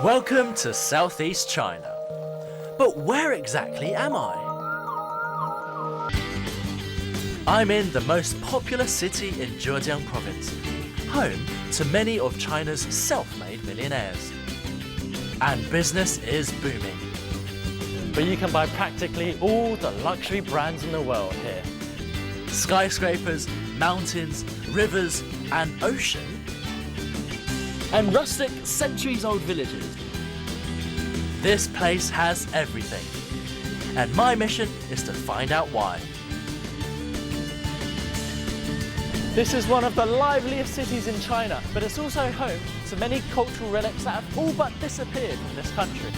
Welcome to Southeast China. But where exactly am I? I'm in the most popular city in Zhejiang Province, home to many of China's self-made millionaires. And business is booming. But you can buy practically all the luxury brands in the world here. Skyscrapers, mountains, rivers, and ocean. And rustic, centuries-old villages. This place has everything. And my mission is to find out why. This is one of the liveliest cities in China, but it's also home to many cultural relics that have all but disappeared from this country.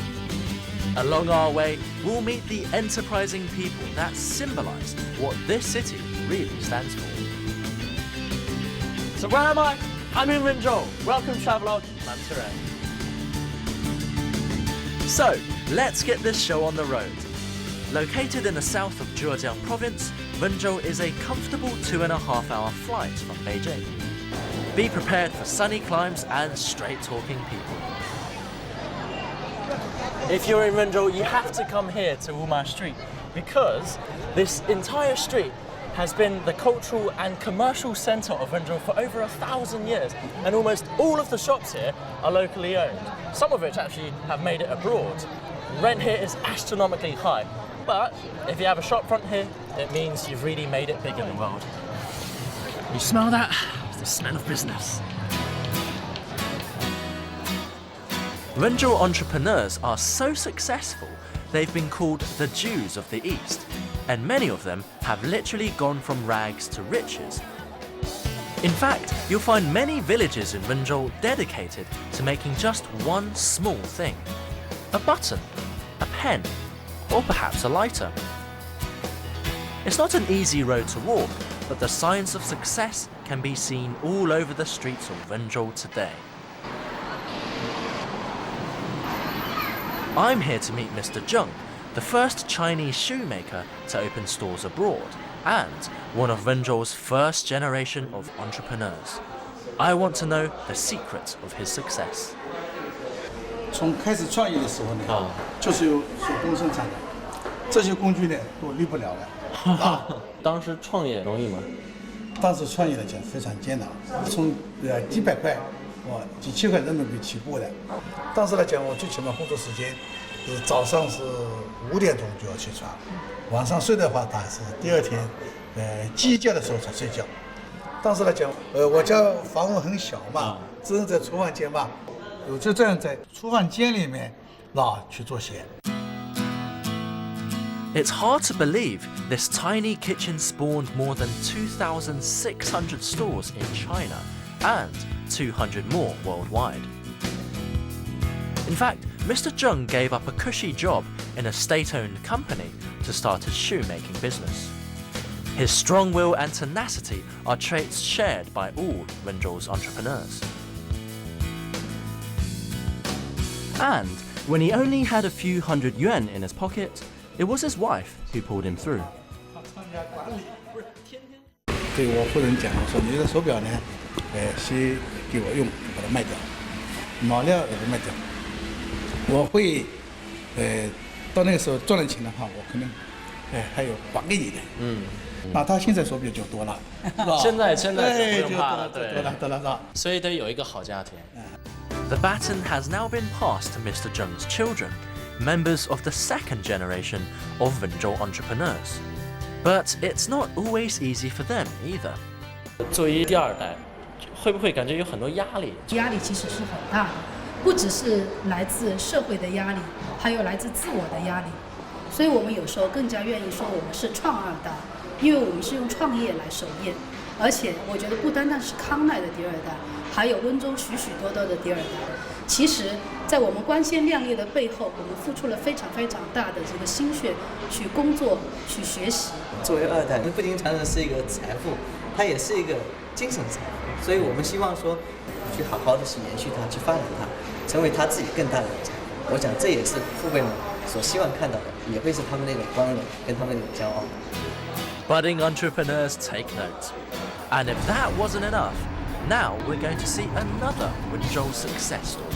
Along our way, we'll meet the enterprising people that symbolize what this city really stands for. So where am I? I'm in Wenzhou. Welcome, Travelogue. I'm Tianran. So, let's get this show on the road. Located in the south of Zhejiang Province, Wenzhou is a comfortable 2.5-hour flight from Beijing. Be prepared for sunny climes and straight-talking people. If you're in Wenzhou, you have to come here to Wuma Street because this entire street has been the cultural and commercial centre of Wenzhou for over 1,000 years, and almost all of the shops here are locally owned, some of which actually have made it abroad. Rent here is astronomically high, but if you have a shop front here, it means you've really made it big in the world. You smell that? It's the smell of business. Wenzhou entrepreneurs are so successful, they've been called the Jews of the East, and many of them have literally gone from rags to riches. In fact, you'll find many villages in Wenzhou dedicated to making just one small thing. A button, a pen, or perhaps a lighter. It's not an easy road to walk, but the signs of success can be seen all over the streets of Wenzhou today. I'm here to meet Mr. Zheng, the first Chinese shoemaker to open stores abroad, and one of Wenzhou's first generation of entrepreneurs. I want to know the secret of his success. 从开始创业的时候呢，就是有手工生产的，这些工具呢都离不了了。当时创业容易吗？当时创业来讲非常艰难，从几百块，几千块人民币起步的。当时来讲，我最起码工作时间，早上是5点钟就要起床，晚上睡的话，他是第二天，鸡叫的时候才睡觉。当时来讲，我家房屋很小嘛，只能在厨房间嘛，我就这样在厨房间里面去做鞋。 It's hard to believe this tiny kitchen spawned more than 2,600 stores in China and 200 more worldwide. In fact, Mr. Zheng gave up a cushy job in a state-owned company to start his shoemaking business. His strong will and tenacity are traits shared by all Wenzhou's entrepreneurs. And when he only had a few hundred yuan in his pocket, it was his wife who pulled him through. 对我夫人讲，我说你这个手表呢，先给我用，把它卖掉，毛料也不卖掉。我会，到那个时候赚了钱的话，我可能，还有还给你的。那他现在手表就多了，现在就不用怕了，对，得了，所以得有一个好家庭。The baton has now been passed to Mr. Zheng's children, members of the second generation of Wenzhou entrepreneurs. But it's not always easy for them either. 作为第二代，会不会感觉有很多压力？压力其实是很大的，不只是来自社会的压力，还有来自自我的压力。所以我们有时候更加愿意说我们是创二代，因为我们是用创业来守业。而且我觉得不单单是康奈的第二代，还有温州许许多多的第二代。其实，在我们光鲜亮丽的背后，我们付出了非常非常大的这个心血去工作、去学习。作为二代，不仅仅是一个财富，它也是一个精神财富。所以我们希望说，去好好的去延续它，去发展它，成为他自己更大的财富。我想这也是父辈们所希望看到的，也会是他们那种光荣跟他们那种骄傲。Budding entrepreneurs take note. And if that wasn't enough, now we're going to see another Wenzhou success story.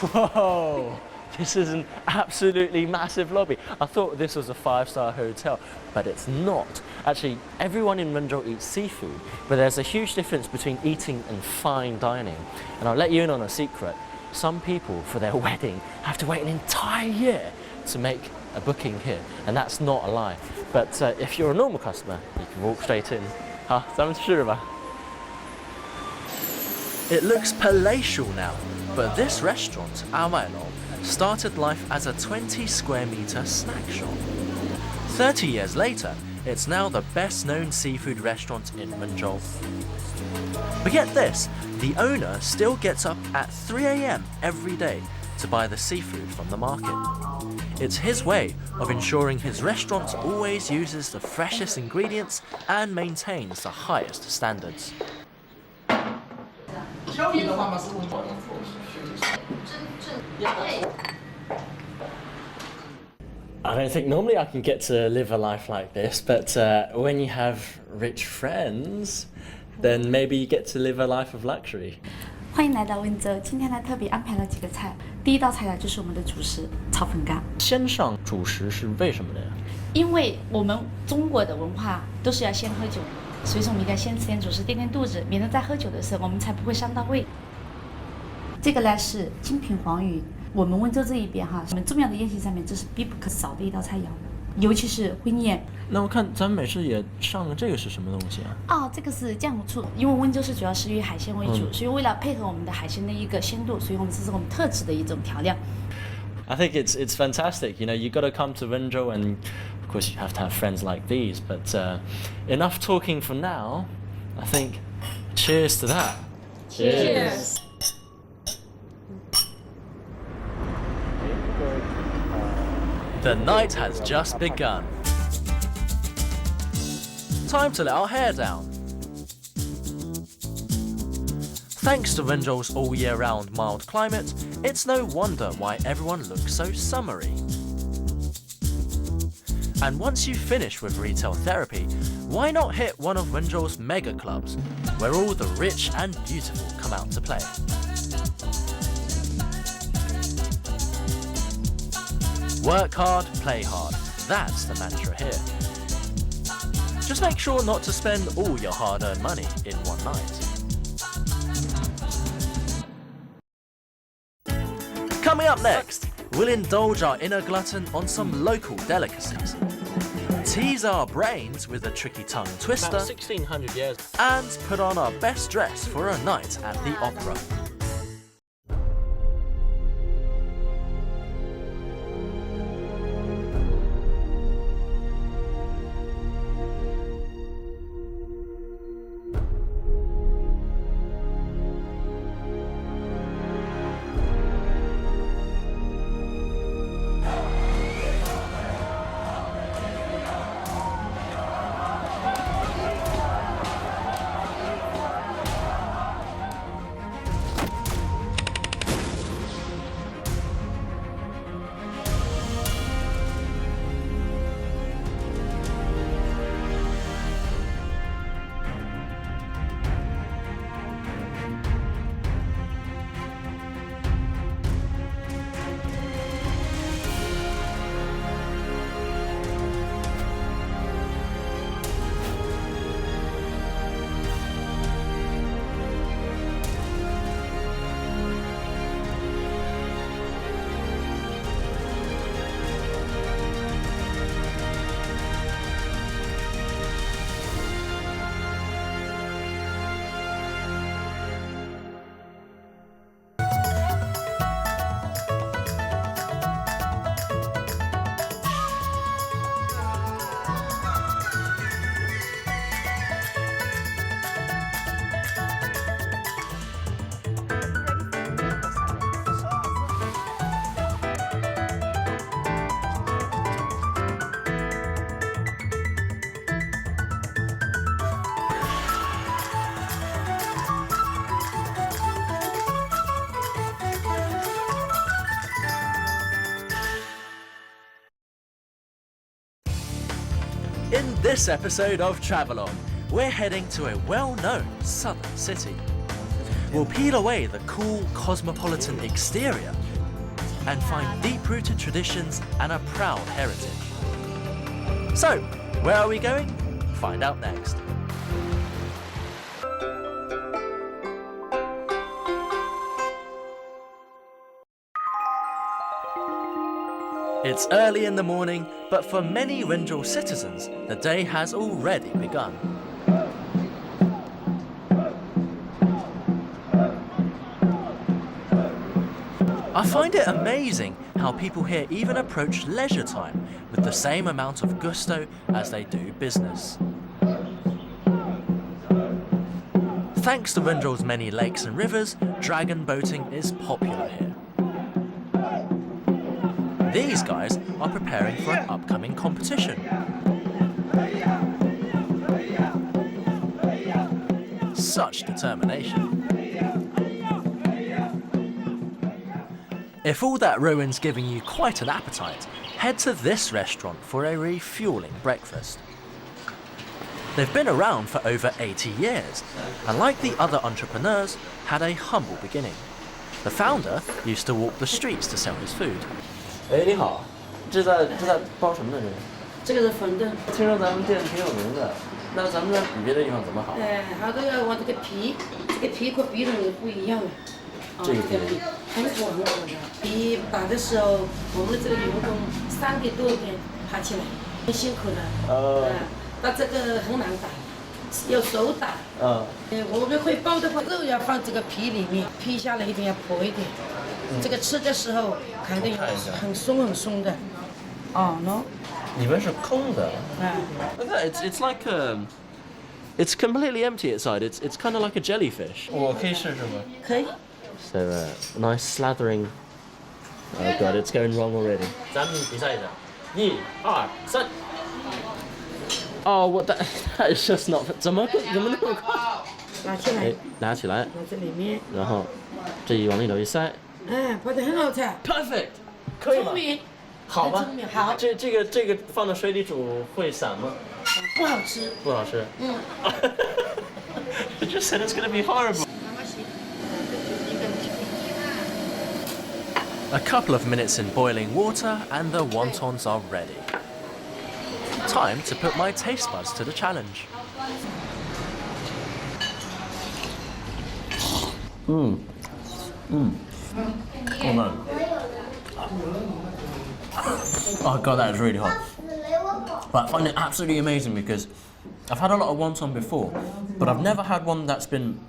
Whoa! This is an absolutely massive lobby. I thought this was a 5-star hotel, but it's not. Actually, everyone in Wenzhou eats seafood, but there's a huge difference between eating and fine dining. And I'll let you in on a secret. Some people, for their wedding, have to wait an entire year to make a booking here, and that's not a lie. But if you're a normal customer, you can walk straight in. It looks palatial now, but this restaurant, Awailong, started life as a 20 square meter snack shop. 30 years later, it's now the best known seafood restaurant in Wenzhou. But get this, the owner still gets up at 3 AM every day to buy the seafood from the market. It's his way of ensuring his restaurant always uses the freshest ingredients and maintains the highest standards. I don't think normally I can get to live a life like this, but when you have rich friends, then maybe you get to live a life of luxury. 欢迎来到温州，今天呢特别安排了几个菜。第一道菜呢就是我们的主食炒粉干。先上主食是为什么呢？因为我们中国的文化都是要先喝酒，所以说我们应该先吃点主食垫垫肚子，免得在喝酒的时候我们才不会伤到胃。这个呢是精品黄鱼，我们温州这一边哈，我们重要的宴席上面这是必不可少的一道菜肴，尤其是婚宴。那我看咱们美式也上了，这个是什么东西啊？哦，这个是酱油醋，因为温州是主要是以海鲜为主，所以为了配合我们的海鲜的一个鲜度，所以我们这是我们特制的一种调料。I think it's fantastic. You know, you got to come to Wenzhou, and of course you have to have friends like these. But enough talking for now. I think. Cheers to that. Cheers. The night has just begun. Time to let our hair down. Thanks to Wenzhou's all year round mild climate, it's no wonder why everyone looks so summery. And once you finish with retail therapy, why not hit one of Wenzhou's mega clubs, where all the rich and beautiful come out to play? Work hard, play hard. That's the mantra here. Just make sure not to spend all your hard-earned money in one night. Coming up next, we'll indulge our inner glutton on some local delicacies, tease our brains with a tricky tongue twister, About 1600 years. and put on our best dress for a night at the opera. In this episode of Travelogue, we're heading to a well-known southern city. we'll peel away the cool cosmopolitan exterior and find deep-rooted traditions and a proud heritage. So, where are we going? Find out next. It's early in the morning, but for many Wenzhou citizens, the day has already begun. I find it amazing how people here even approach leisure time with the same amount of gusto as they do business. Thanks to Wenzhou's many lakes and rivers, dragon boating is popular here. These guys are preparing for an upcoming competition. Such determination. If all that rowing's giving you quite an appetite, head to this restaurant for a refueling breakfast. They've been around for over 80 years, and like the other entrepreneurs, had a humble beginning. The founder used to walk the streets to sell his food. 哎，你好，这在包什么呢？这个是馄饨。听说咱们店挺有名的，那咱们这比别的地方怎么好？好这个我这个皮，这个皮和别人也不一样的。这个皮很火很火的。皮打的时候，我们的这个员工3点多点爬起来，很辛苦的。那这个很难打，要手打。我们会包的话，肉要放这个皮里面，皮下来一定要薄一点。这个吃的时候肯定很松很松的。喏。你们是空的。Look at that, it's like it's completely empty inside. It's kind of like a jellyfish. 我可以试试吗？可以。So nice slathering. Oh god, it's going wrong already. 咱们比赛一下，1、2、3。Oh, what that is just not. 怎么那么快？拿起来。拿起来。拿这里面。然后这一往里头一塞。跑得很好吃。Perfect. 可以吗？好吗？好。这个放到水里煮会散吗？不好吃。不好吃。You just said it's going to be horrible. A couple of minutes in boiling water and the wontons are ready. Time to put my taste buds to the challenge. Oh no. Oh god, that is really hot. But I find it absolutely amazing because I've had a lot of wonton before, but I've never had one that's been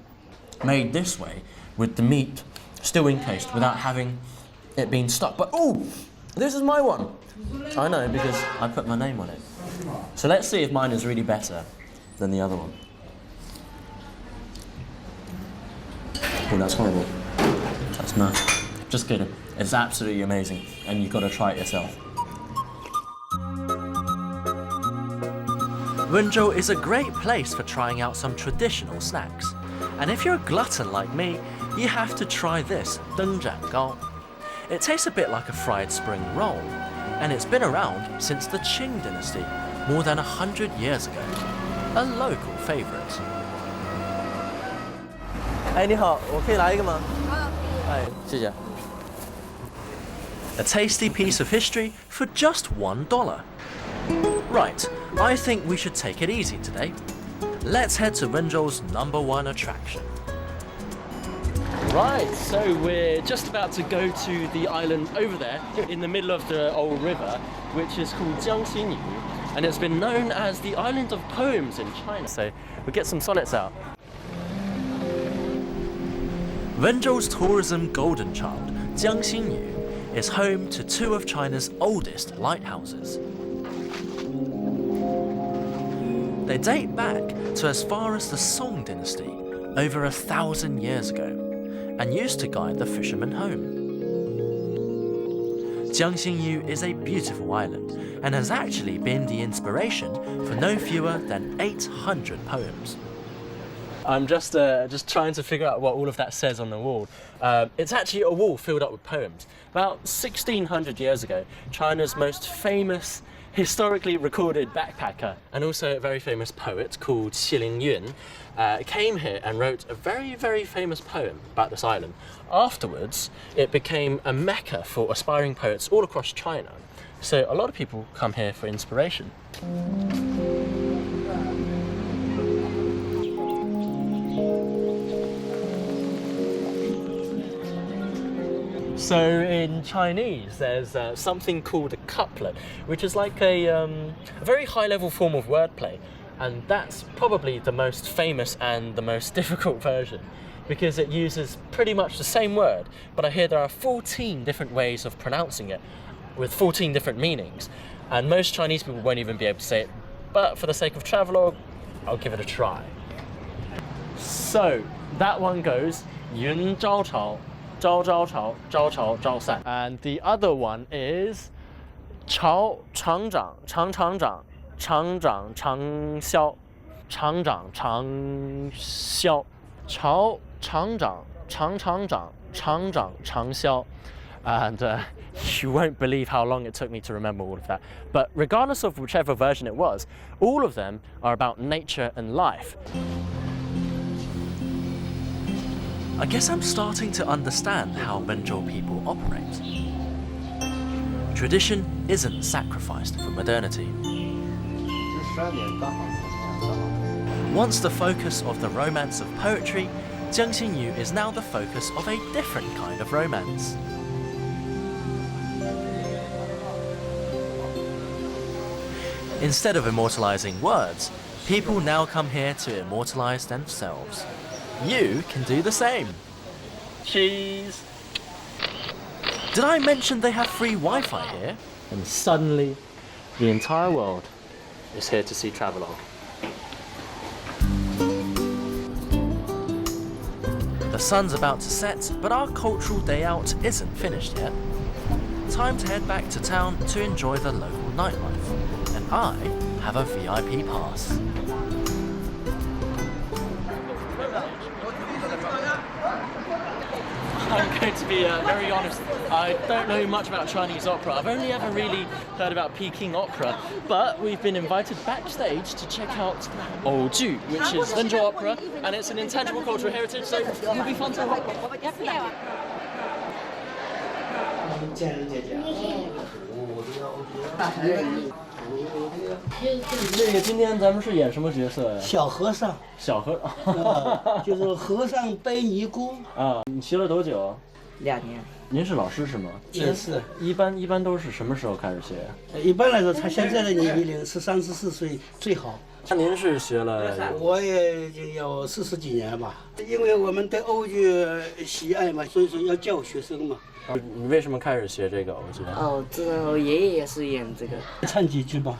made this way with the meat still encased without having it being stuck. But oh, this is my one. I know because I put my name on it. So let's see if mine is really better than the other one. Oh, that's horrible. That's nice. Just kidding. It's absolutely amazing, and you've got to try it yourself. Wenzhou is a great place for trying out some traditional snacks. And if you're a glutton like me, you have to try this dengzhangao. It tastes a bit like a fried spring roll, and it's been around since the Qing dynasty, more than 100 years ago. A local favourite. 哎，你好，我可以来一个吗？哎，谢谢。A tasty piece of history for just $1. Right, I think we should take it easy today. Let's head to Wenzhou's #1 attraction. Right, so we're just about to go to the island over there in the middle of the old river, which is called Jiangxinyu, and it's been known as the island of poems in China. So we'll get some sonnets out. Wenzhou's tourism golden child, Jiangxinyu, is home to 2 of China's oldest lighthouses. They date back to as far as the Song dynasty, over 1,000 years ago, and used to guide the fishermen home. Jiangxinyu is a beautiful island and has actually been the inspiration for no fewer than 800 poems. I'm just trying to figure out what all of that says on the wall. It's actually a wall filled up with poems. About 1600 years ago, China's most famous historically recorded backpacker and also a very famous poet called Xilin Yun came here and wrote a very, very famous poem about this island. Afterwards, it became a mecca for aspiring poets all across China. So a lot of people come here for inspiration. So in Chinese, there's something called a couplet, which is like a very high-level form of wordplay, and that's probably the most famous and the most difficult version, because it uses pretty much the same word, but I hear there are 14 different ways of pronouncing it, with 14 different meanings, and most Chinese people won't even be able to say it, but for the sake of Travelogue, I'll give it a try. So, that one goes, Yun Zhao Chao, Zhao Zhao Chao, Zhao Chao, Zhao San. And the other one is Chao Chang Zhang, Chang Chang Zhang, Chang Zhang Chang Xiao, Chang Zhang Chang Xiao, Chao Chang Zhang, Chang Chang Zhang, Chang Zhang Chang Xiao. And you won't believe how long it took me to remember all of that. But regardless of whichever version it was, all of them are about nature and life. I guess I'm starting to understand how Wenzhou people operate. Tradition isn't sacrificed for modernity. Once the focus of the romance of poetry, Jiangxinyu is now the focus of a different kind of romance. Instead of immortalizing words, people now come here to immortalize themselves. You can do the same. Cheese! Did I mention they have free Wi-Fi here? And suddenly, the entire world is here to see Travelogue. The sun's about to set, but our cultural day out isn't finished yet. Time to head back to town to enjoy the local nightlife. And I have a VIP pass. I'm going to be very honest, I don't know much about Chinese opera. I've only ever really heard about Peking opera, but we've been invited backstage to check out Oju, which is Wenzhou opera, and it's an intangible cultural heritage, so it'll be fun to watch. 这个今天咱们是演什么角色呀？小和尚，小和就是和尚背尼姑。啊，你学了多久2年。您是老师是吗？是。一般都是什么时候开始学？一般来说，他现在的年龄13、14岁最好。那您是学了？我也就有40几年吧。因为我们对欧剧喜爱嘛，所以说要教学生嘛。你为什么开始学这个欧剧？哦，这个爷爷也是演这个。唱几句吧。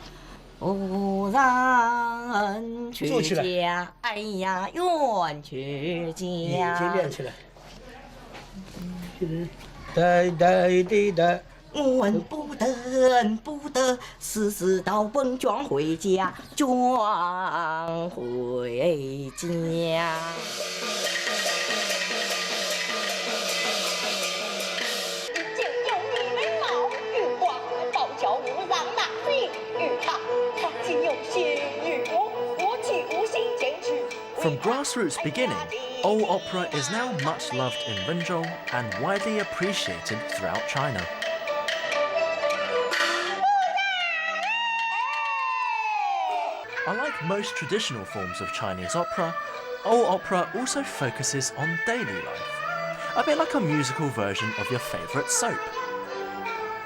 无人去家，哎呀，远去家。眼睛练起来。呆呆的呆。问不得，时到本庄回家，庄回家。 From grassroots beginning, old opera is now much loved in Wenzhou and widely appreciated throughout China. Unlike most traditional forms of Chinese opera, old opera also focuses on daily life, a bit like a musical version of your favourite soap.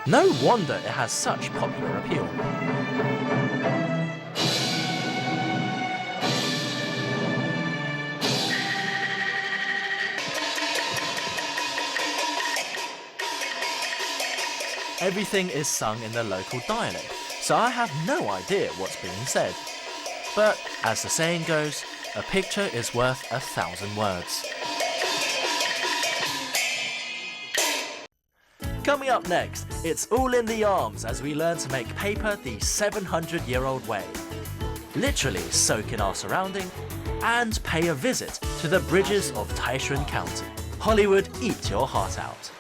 No wonder it has such popular appeal. Everything is sung in the local dialect, so I have no idea what's being said. But as the saying goes, a picture is worth 1,000 words. Coming up next, it's all in the arms as we learn to make paper the 700-year-old way. Literally soak in our surrounding and pay a visit to the bridges of Taishun County. Hollywood, eat your heart out.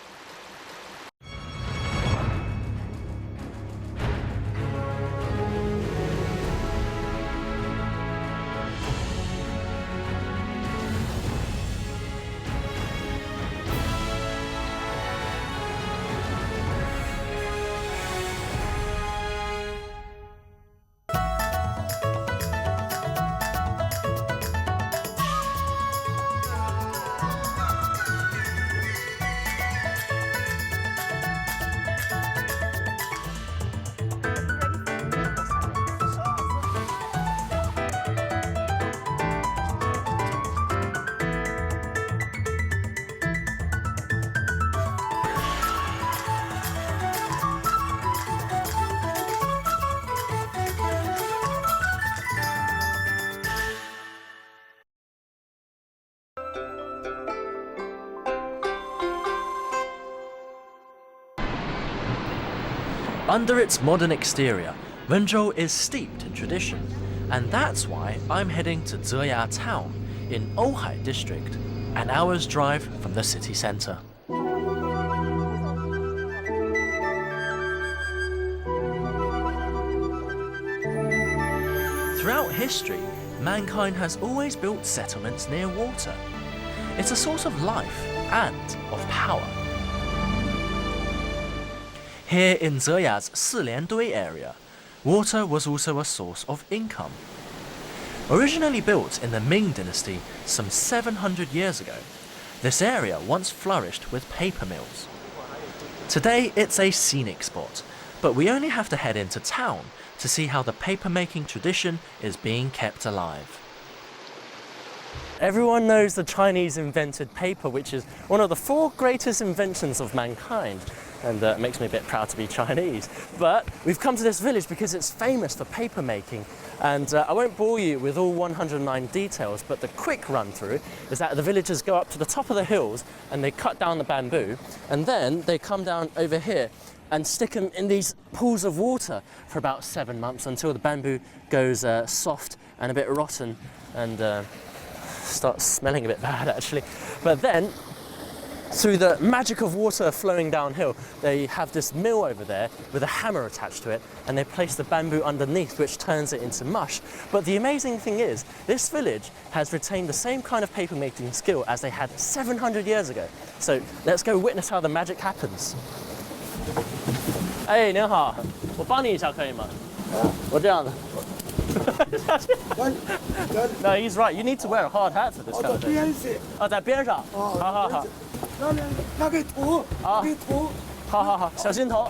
Under its modern exterior, Wenzhou is steeped in tradition, and that's why I'm heading to Zhejiang town in Ouhai district, an hour's drive from the city centre. Throughout history, mankind has always built settlements near water. It's a source of life and of power. Here in Zhejiang's Siliandui area, water was also a source of income. Originally built in the Ming dynasty some 700 years ago, this area once flourished with paper mills. Today it's a scenic spot, but we only have to head into town to see how the papermaking tradition is being kept alive. Everyone knows the Chinese invented paper, which is one of the 4 greatest inventions of mankind. And it makes me a bit proud to be Chinese. But we've come to this village because it's famous for paper making. And I won't bore you with all 109 details, but the quick run through is that the villagers go up to the top of the hills and they cut down the bamboo, and then they come down over here and stick them in these pools of water for about 7 months until the bamboo goes soft and a bit rotten and starts smelling a bit bad actually. But then, through the magic of water flowing downhill, they have this mill over there with a hammer attached to it, and they place the bamboo underneath, which turns it into mush. But the amazing thing is, this village has retained the same kind of paper making skill as they had 700 years ago. So let's go witness how the magic happens. Hey, 您好，我帮你一下可以吗？我这样的。No, he's right. You need to wear a hard hat for this kind of thing. 哦，在边上。好好好。拿给涂，给涂。好好好，小心头。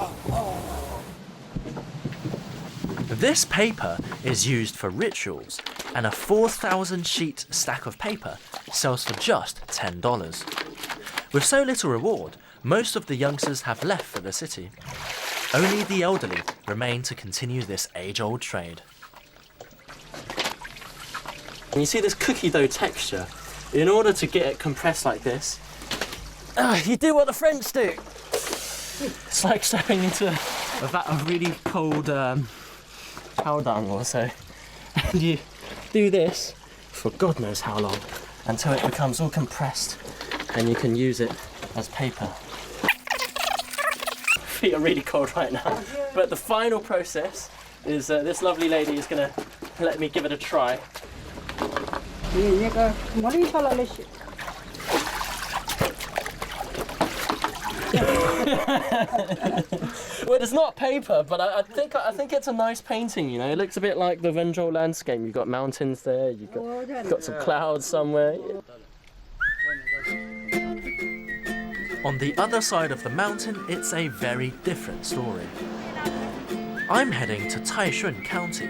This paper is used for rituals, and a 4,000 sheet stack of paper sells for just $10. With so little reward, most of the youngsters have left for the city. Only the elderly remain to continue this age-old trade. And you see this cookie dough texture? In order to get it compressed like this, you do what the French do. It's like stepping into a vat of really cold chowdang or so. And you do this for God knows how long until it becomes all compressed and you can use it as paper. Feet are really cold right now. But the final process is this lovely lady is going to let me give it a try. Well, it's not paper, but I think it's a nice painting. You know, it looks a bit like the Wenzhou landscape. You've got mountains there. You've got some clouds somewhere. On the other side of the mountain, it's a very different story. I'm heading to Taishun County,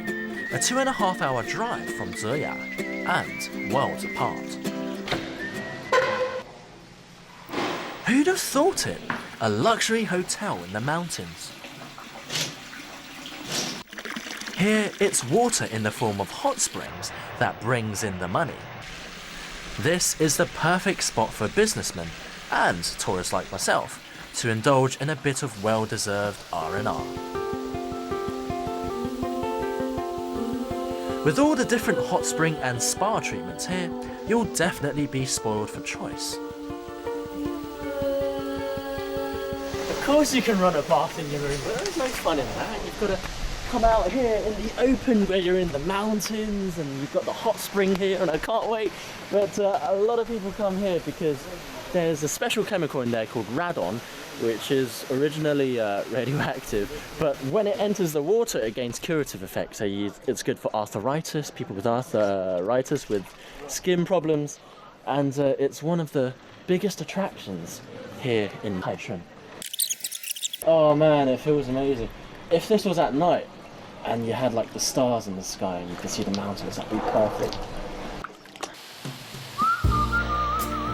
a 2.5-hour drive from Zhejiang, and worlds apart. Who'd have thought it? A luxury hotel in the mountains. Here, it's water in the form of hot springs that brings in the money. This is the perfect spot for businessmen and tourists like myself to indulge in a bit of well-deserved R&R. With all the different hot spring and spa treatments here, you'll definitely be spoiled for choice. Of course you can run a bath in your room, but there's no fun in that. You've got to come out here in the open where you're in the mountains and you've got the hot spring here, and I can't wait. But a lot of people come here because there's a special chemical in there called radon, which is originally radioactive, but when it enters the water it gains curative effects. So it's good for arthritis, people with arthritis, with skin problems, and it's one of the biggest attractions here in Taichung. Oh man, it feels amazing. If this was at night and you had like the stars in the sky and you could see the mountains, that'd be perfect.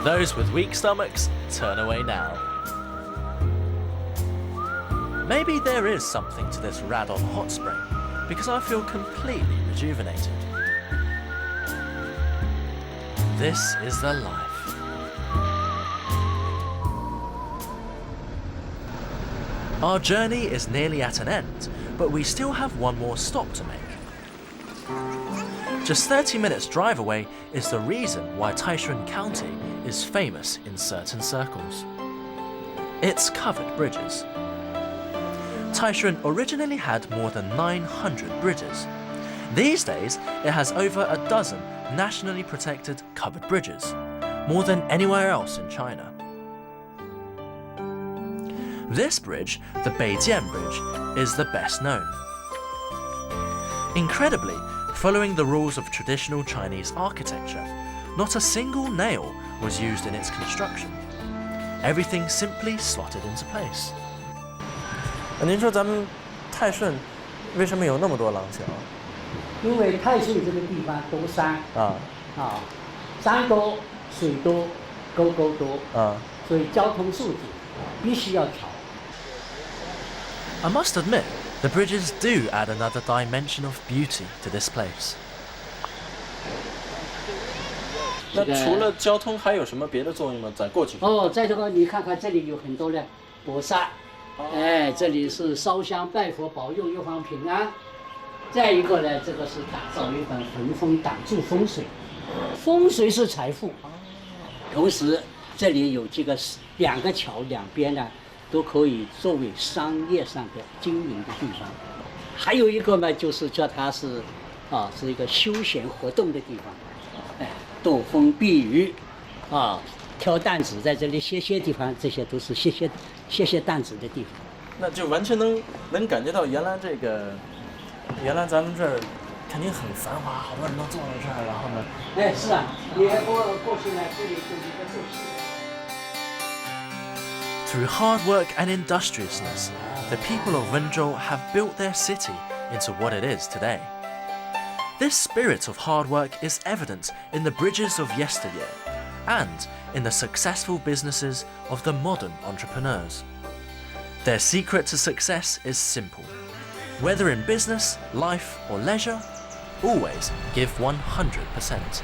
Those with weak stomachs, turn away now. Maybe there is something to this radon hot spring, because I feel completely rejuvenated. This is the life. Our journey is nearly at an end, but we still have one more stop to make. Just 30 minutes drive away is the reason why Taichung County is famous in certain circles. Its covered bridges. Taichung originally had more than 900 bridges. These days, it has over a dozen nationally protected covered bridges, more than anywhere else in China. This bridge, the Beijian Bridge, is the best known. Incredibly, following the rules of traditional Chinese architecture, not a single nail was used in its construction. Everything simply slotted into place. 您说咱们泰顺为什么有那么多廊桥？因为泰顺这个地方多山山多水多沟多所以交通素质必须要调。 I must admit, the bridges do add another dimension of beauty to this place. 那除了交通还有什么别的作用吗？在过去？在这个你看看这里有很多的佛刹，这里是烧香拜佛保佑一方平安。再一个呢，这个是打造一本屏风挡住风水，风水是财富。同时这里有这个2个桥两边呢。 都可以作为商业上的经营的地方，还有一个呢，就是叫它是一个休闲活动的地方，躲风避雨，挑担子在这里歇地方，这些都是歇担子的地方。那就完全能感觉到原来咱们这儿肯定很繁华，好多人都坐在这儿，然后呢，是啊，你过去呢，这里就一个坐席。 Through hard work and industriousness, the people of Wenzhou have built their city into what it is today. This spirit of hard work is evident in the bridges of yesteryear and in the successful businesses of the modern entrepreneurs. Their secret to success is simple. Whether in business, life, or leisure, always give 100%.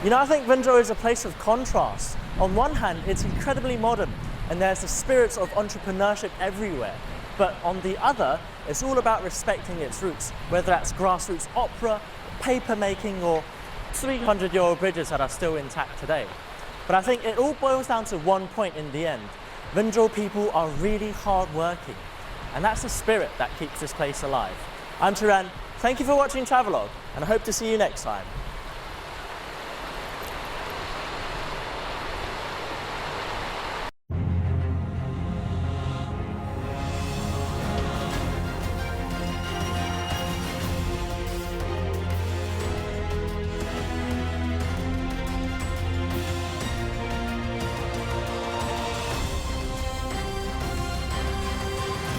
You know, I think Wenzhou is a place of contrast. On one hand, it's incredibly modern, and there's the spirit of entrepreneurship everywhere. But on the other, it's all about respecting its roots, whether that's grassroots opera, papermaking, or 300-year-old bridges that are still intact today. But I think it all boils down to one point in the end. Wenzhou people are really hard-working, and that's the spirit that keeps this place alive. I'm Tianran, thank you for watching Travelogue, and I hope to see you next time.